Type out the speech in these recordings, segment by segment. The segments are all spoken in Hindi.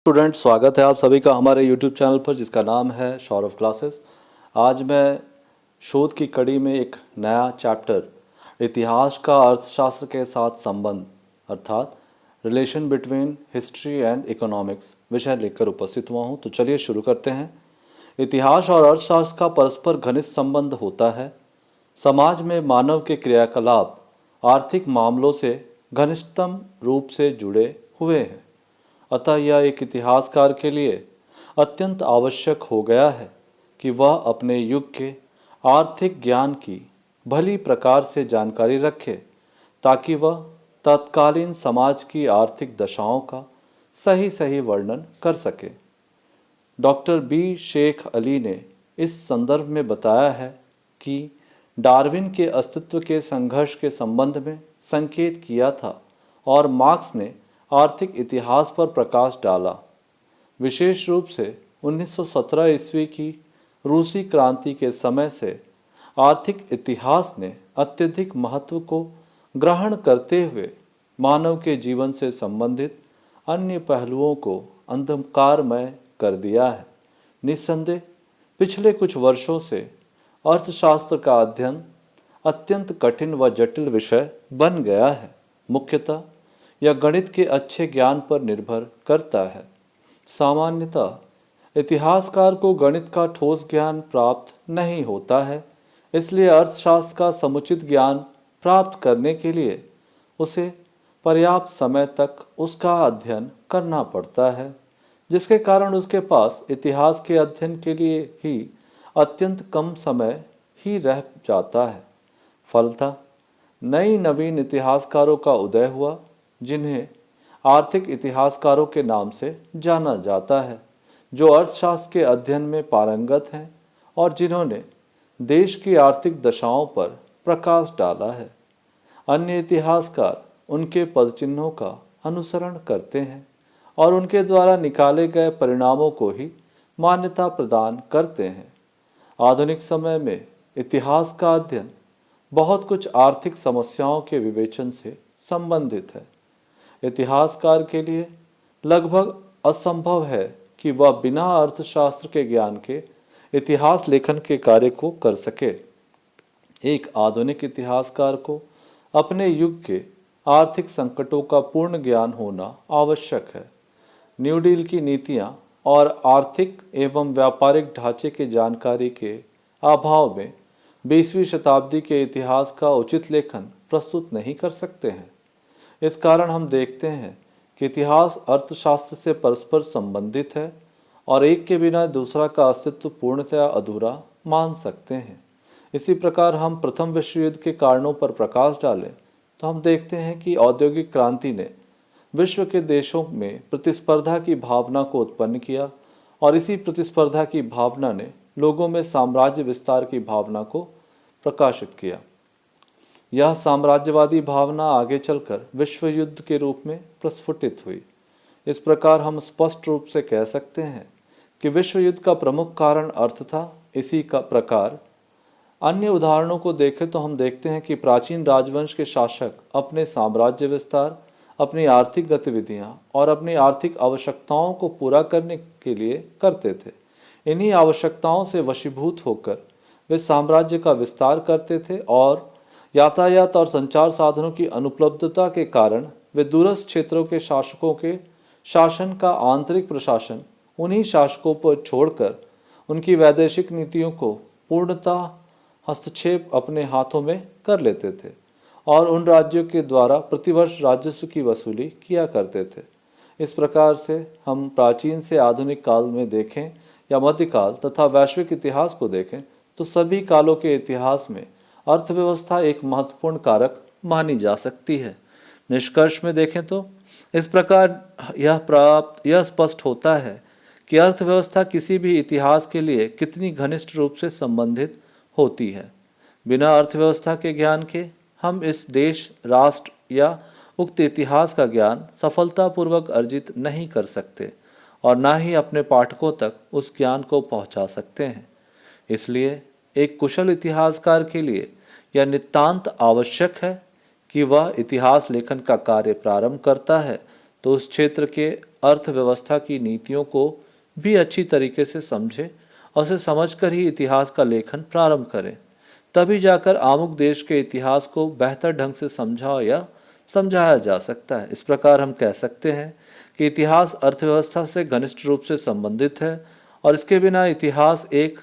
स्टूडेंट, स्वागत है आप सभी का हमारे YouTube चैनल पर जिसका नाम है सौरभ क्लासेस। आज मैं शोध की कड़ी में एक नया चैप्टर इतिहास का अर्थशास्त्र के साथ संबंध अर्थात relation between history and economics विषय लेकर उपस्थित हुआ हूँ। तो चलिए शुरू करते हैं। इतिहास और अर्थशास्त्र का परस्पर घनिष्ठ संबंध होता है। समाज में मानव के क्रियाकलाप आर्थिक मामलों से घनिष्ठतम रूप से जुड़े हुए हैं। अतः यह एक इतिहासकार के लिए अत्यंत आवश्यक हो गया है कि वह अपने युग के आर्थिक ज्ञान की भली प्रकार से जानकारी रखे ताकि वह तत्कालीन समाज की आर्थिक दशाओं का सही सही वर्णन कर सके। डॉक्टर बी शेख अली ने इस संदर्भ में बताया है कि डार्विन के अस्तित्व के संघर्ष के संबंध में संकेत किया था और मार्क्स ने आर्थिक इतिहास पर प्रकाश डाला। विशेष रूप से 1917 ईस्वी की रूसी क्रांति के समय से आर्थिक इतिहास ने अत्यधिक महत्व को ग्रहण करते हुए मानव के जीवन से संबंधित अन्य पहलुओं को अंधकारमय कर दिया है। निस्संदेह पिछले कुछ वर्षों से अर्थशास्त्र का अध्ययन अत्यंत कठिन व जटिल विषय बन गया है। मुख्यतः यह गणित के अच्छे ज्ञान पर निर्भर करता है। सामान्यतः इतिहासकार को गणित का ठोस ज्ञान प्राप्त नहीं होता है, इसलिए अर्थशास्त्र का समुचित ज्ञान प्राप्त करने के लिए उसे पर्याप्त समय तक उसका अध्ययन करना पड़ता है, जिसके कारण उसके पास इतिहास के अध्ययन के लिए ही अत्यंत कम समय ही रह जाता है। फलतः नई नवीन इतिहासकारों का उदय हुआ जिन्हें आर्थिक इतिहासकारों के नाम से जाना जाता है, जो अर्थशास्त्र के अध्ययन में पारंगत हैं और जिन्होंने देश की आर्थिक दशाओं पर प्रकाश डाला है। अन्य इतिहासकार उनके पदचिन्हों का अनुसरण करते हैं और उनके द्वारा निकाले गए परिणामों को ही मान्यता प्रदान करते हैं। आधुनिक समय में इतिहास का अध्ययन बहुत कुछ आर्थिक समस्याओं के विवेचन से संबंधित है। इतिहासकार के लिए लगभग असंभव है कि वह बिना अर्थशास्त्र के ज्ञान के इतिहास लेखन के कार्य को कर सके। एक आधुनिक इतिहासकार को अपने युग के आर्थिक संकटों का पूर्ण ज्ञान होना आवश्यक है। न्यू डील की नीतियां और आर्थिक एवं व्यापारिक ढांचे की जानकारी के अभाव में 20वीं शताब्दी के इतिहास का उचित लेखन प्रस्तुत नहीं कर सकते हैं। इस कारण हम देखते हैं कि इतिहास अर्थशास्त्र से परस्पर संबंधित है और एक के बिना दूसरा का अस्तित्व पूर्णतया अधूरा मान सकते हैं। इसी प्रकार हम प्रथम विश्व युद्ध के कारणों पर प्रकाश डालें तो हम देखते हैं कि औद्योगिक क्रांति ने विश्व के देशों में प्रतिस्पर्धा की भावना को उत्पन्न किया और इसी प्रतिस्पर्धा की भावना ने लोगों में साम्राज्य विस्तार की भावना को प्रकाशित किया। यह साम्राज्यवादी भावना आगे चलकर विश्व युद्ध के रूप में प्रस्फुटित हुई। इस प्रकार हम स्पष्ट रूप से कह सकते हैं कि विश्व युद्ध का प्रमुख कारण अर्थ था। इसी का प्रकार अन्य उदाहरणों को देखें तो हम देखते हैं कि प्राचीन राजवंश के शासक अपने साम्राज्य विस्तार, अपनी आर्थिक गतिविधियां और अपनी आर्थिक आवश्यकताओं को पूरा करने के लिए करते थे। इन्हीं आवश्यकताओं से वशीभूत होकर वे साम्राज्य का विस्तार करते थे और यातायात और संचार साधनों की अनुपलब्धता के कारण वे दूरस्थ क्षेत्रों के शासकों के शासन का आंतरिक प्रशासन उन्हीं शासकों पर छोड़कर उनकी वैदेशिक नीतियों को पूर्णतः हस्तक्षेप अपने हाथों में कर लेते थे और उन राज्यों के द्वारा प्रतिवर्ष राजस्व की वसूली किया करते थे। इस प्रकार से हम प्राचीन से आधुनिक काल में देखें या मध्यकाल तथा वैश्विक इतिहास को देखें तो सभी कालों के इतिहास में अर्थव्यवस्था एक महत्वपूर्ण कारक मानी जा सकती है। निष्कर्ष में देखें तो इस प्रकार यह स्पष्ट होता है कि अर्थव्यवस्था किसी भी इतिहास के लिए कितनी घनिष्ठ रूप से संबंधित होती है। बिना अर्थव्यवस्था के ज्ञान के हम इस देश, राष्ट्र या उक्त इतिहास का ज्ञान सफलतापूर्वक अर्जित नहीं कर सकते और ना ही अपने पाठकों तक उस ज्ञान को पहुंचा सकते हैं। इसलिए एक कुशल इतिहासकार के लिए यह नितांत आवश्यक है कि वह इतिहास लेखन का कार्य प्रारंभ करता है तो उस क्षेत्र के अर्थव्यवस्था की नीतियों को भी अच्छी तरीके से समझे और उसे समझकर ही इतिहास का लेखन प्रारंभ करें। तभी जाकर आमुक देश के इतिहास को बेहतर ढंग से समझा या समझाया जा सकता है। इस प्रकार हम कह सकते हैं कि इतिहास अर्थव्यवस्था से घनिष्ठ रूप से संबंधित है और इसके बिना इतिहास एक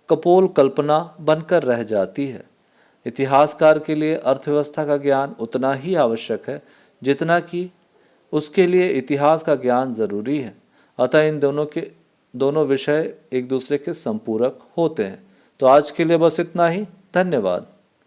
कपोल कल्पना बनकर रह जाती है। इतिहासकार के लिए अर्थव्यवस्था का ज्ञान उतना ही आवश्यक है जितना कि उसके लिए इतिहास का ज्ञान जरूरी है। अतः इन दोनों विषय एक दूसरे के संपूरक होते हैं। तो आज के लिए बस इतना ही। धन्यवाद।